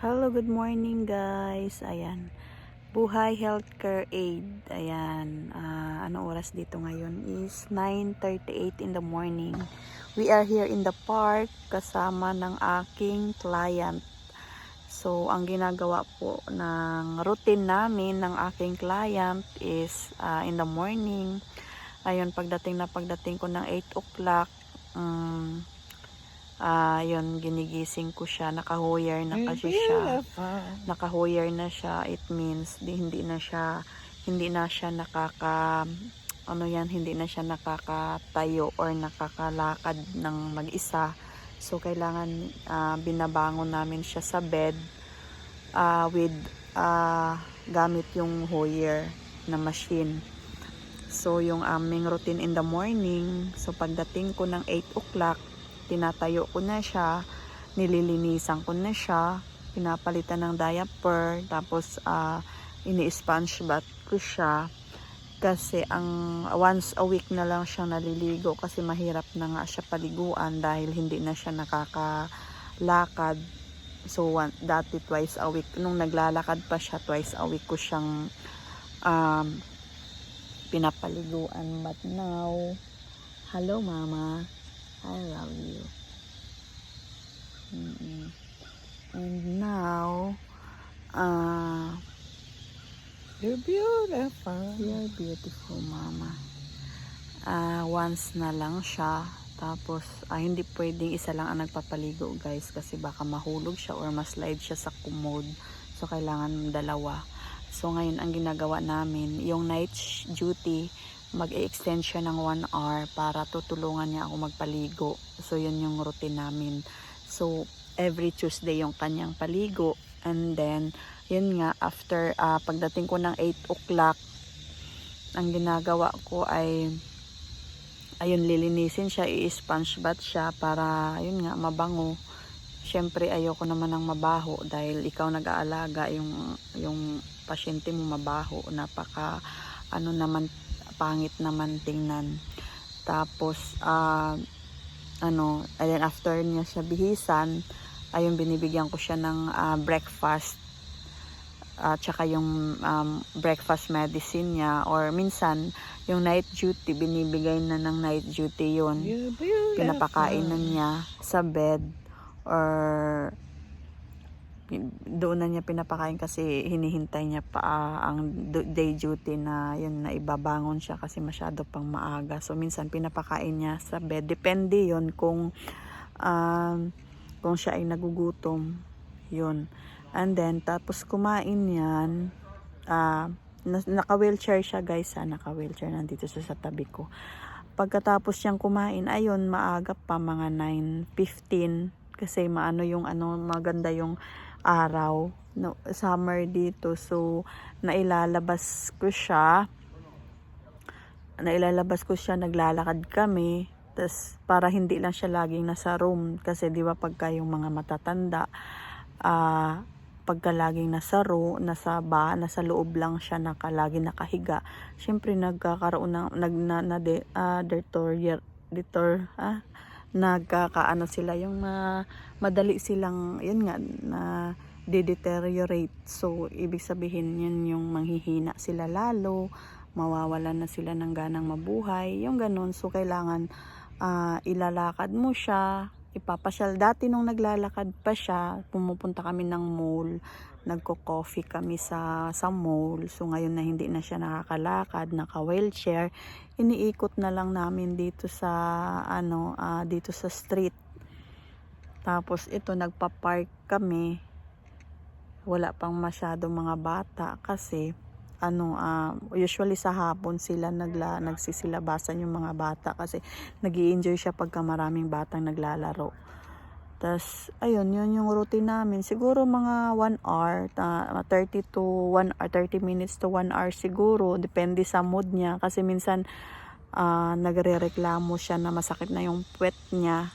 Hello, good morning guys. Ayan. Buhay Healthcare Aid. Ayan. Ano oras dito ngayon is 9:38 in the morning. We are here in the park kasama ng aking client. So, ang ginagawa po ng routine namin ng aking client is in the morning. Ayun, pagdating ko ng 8 o'clock, yun, ginigising ko siya. Nakahoyer na kasi siya. Nakahoyer na siya. It means hindi na siya hindi na siya nakakatayo or nakakalakad ng mag-isa. So, kailangan binabangon namin siya sa bed with gamit yung Hoyer na machine. So, yung aming routine in the morning, so pagdating ko ng 8 o'clock, tinatayo ko na siya, nililinisan ko na siya, pinapalitan ng diaper, tapos ini-sponge bath ko siya. Kasi once a week na lang siyang naliligo kasi mahirap na nga siya paliguan dahil hindi na siya nakakalakad. So, dati twice a week. Nung naglalakad pa siya, twice a week ko siyang pinapaliguan. But now, hello mama, I love you. And now, You're beautiful. you're beautiful mama. Once na lang siya. Tapos, hindi pwedeng isa lang ang nagpapaligo guys kasi baka mahulog siya or maslide siya sa commode. So, kailangan dalawa. So, ngayon ang ginagawa namin, yung night duty, mag-extend siya ng 1 hour para tutulungan niya ako magpaligo. So, yun yung routine namin. So, every Tuesday yung kanyang paligo. And then, yun nga, after pagdating ko ng 8 o'clock, ang ginagawa ko ay ayun, lilinisin siya, i-sponge bath siya para, yun nga, mabango. Siyempre, ayoko naman ng mabaho dahil ikaw nag-aalaga, yung pasyente mo mabaho. Naman, pangit naman tingnan. Tapos, and then after niya siya bihisan, ayun, binibigyan ko siya ng breakfast. Tsaka yung breakfast medicine niya, or minsan yung night duty, binibigay na ng night duty yun. Pinapakain na niya sa bed or doon na niya pinapakain kasi hinihintay niya pa ang day duty na yun, na ibabangon siya kasi masyado pang maaga. So minsan pinapakain niya sa bed, depende yun kung siya ay nagugutom yun. And then tapos kumain yan, naka-wheelchair siya guys, naka-wheelchair, nandito sa tabi ko. Pagkatapos siyang kumain, ayun, maaga pa, mga 9:15 kasi maganda yung araw, no, summer dito. So nailalabas ko siya, naglalakad kami, tas para hindi lang siya laging nasa room kasi di ba pagka yung mga matatanda, pagka laging nasa loob lang siya, laging nakahiga, syempre nagkakaroon ng nagkakaano sila, yung madali silang, yun nga, na de-deteriorate. So, ibig sabihin yun, yung manghihina sila lalo, mawawalan na sila ng ganang mabuhay, yung ganun. So, kailangan ilalakad mo siya, ipapasyal. Dati nung naglalakad pa siya, pumupunta kami ng mall, nagko-coffee kami sa mall. So ngayon na hindi na siya nakakalakad, naka-wheelchair, iniikot na lang namin dito sa dito sa street. Tapos ito, nagpa-park kami. Wala pang masyadong mga bata kasi usually sa hapon sila nagsisilabasan yung mga bata kasi nag-i-enjoy siya pagka maraming batang naglalaro. Tas ayun, yun yung routine namin. Siguro mga 1 hour, 30 minutes to 1 hour siguro, depende sa mood niya kasi minsan nagrereklamo siya na masakit na yung puwet niya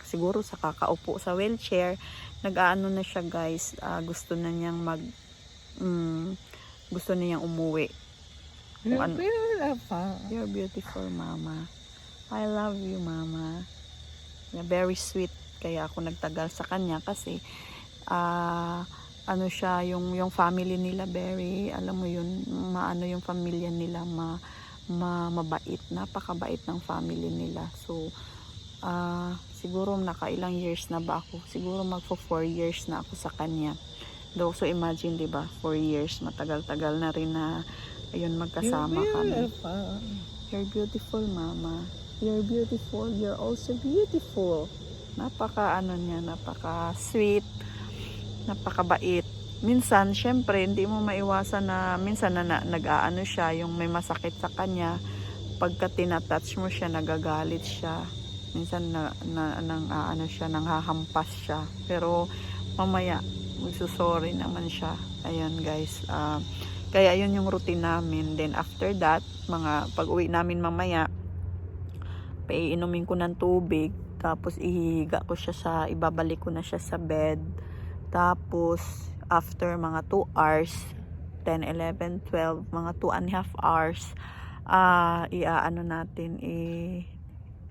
siguro sa kakaupo sa wheelchair. Nag-aano na siya guys, gusto na niyang umuwi. You're beautiful mama. I love you mama. Very sweet. Kaya ako nagtagal sa kanya kasi ano siya, yung family nila very, alam mo yun, maano yung pamilya nila, mabait, napakabait ng family nila. So siguro nakailang years na ba ako, siguro magfo 4 years na ako sa kanya. Though, so imagine, 'di ba, 4 years, matagal-tagal na rin na ayun You're magkasama kami. beautiful. You're beautiful, mama. You're beautiful. You're also beautiful. Napaka ano niya, napaka sweet, napakabait. Minsan, syempre, hindi mo maiwasan na minsan nag-aano siya, yung may masakit sa kanya. Pagka tinatouch mo siya, nagagalit siya. Minsan nang ano siya, nanghahampas siya. Pero mamaya magsusorry naman siya. Ayan guys. Kaya yun yung routine namin. Then after that, mga pag-uwi namin mamaya, paiinumin ko ng tubig, tapos ihihiga ko siya ibabalik ko na siya sa bed. Tapos after mga 2 hours, 10, 11, 12, mga 2.5 hours, iaano natin,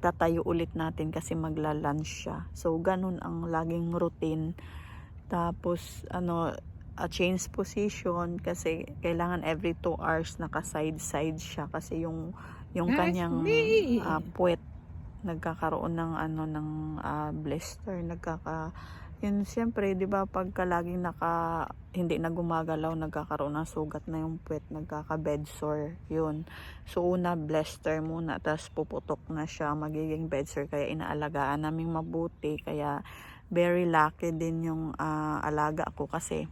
tatayo ulit natin kasi magla-lunch siya. So ganun ang laging routine. Tapos change position kasi kailangan every 2 hours naka-side siya kasi yung That's kanyang me. puwet nagkakaroon ng blister, yun siyempre, 'di ba, pagka laging hindi na gumagalaw, nagkakaroon ng sugat na yung puwet, nagkaka-bed sore, yun. So una blister muna, tapos puputok na siya, magiging bed sore, kaya inaalagaan naming mabuti. Kaya very lucky din yung alaga ko kasi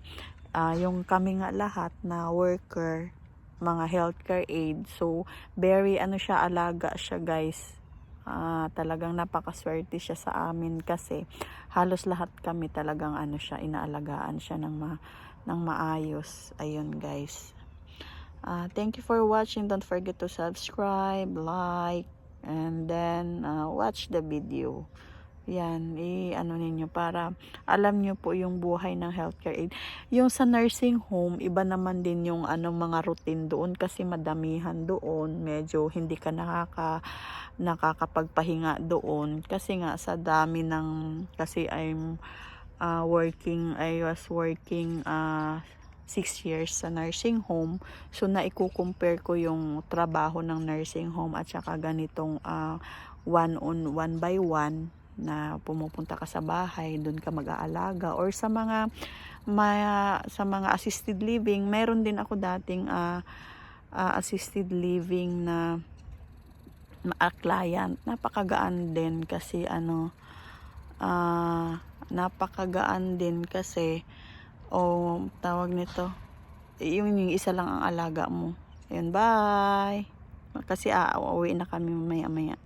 yung kami nga lahat na worker, mga healthcare aid, so very siya, alaga siya guys. Talagang napakaswerte siya sa amin kasi halos lahat kami talagang siya, inaalagaan siya ng maayos. Ayun guys. Thank you for watching. Don't forget to subscribe, like, and then watch the video. Yan, ninyo para alam nyo po yung buhay ng healthcare aid. Yung sa nursing home, iba naman din yung mga routine doon kasi madamihan doon. Medyo hindi ka nakakapagpahinga doon kasi nga sa dami kasi I was working 6 years sa nursing home. So naiko-compare ko yung trabaho ng nursing home at saka ganitong one by one na pumupunta ka sa bahay, doon ka mag-aalaga, or sa mga assisted living. Meron din ako dating assisted living na client. Napakagaan din kasi napakagaan din kasi tawag nito, yung isa lang ang alaga mo. Ayun, bye. Kasi uuwi na kami maya-maya.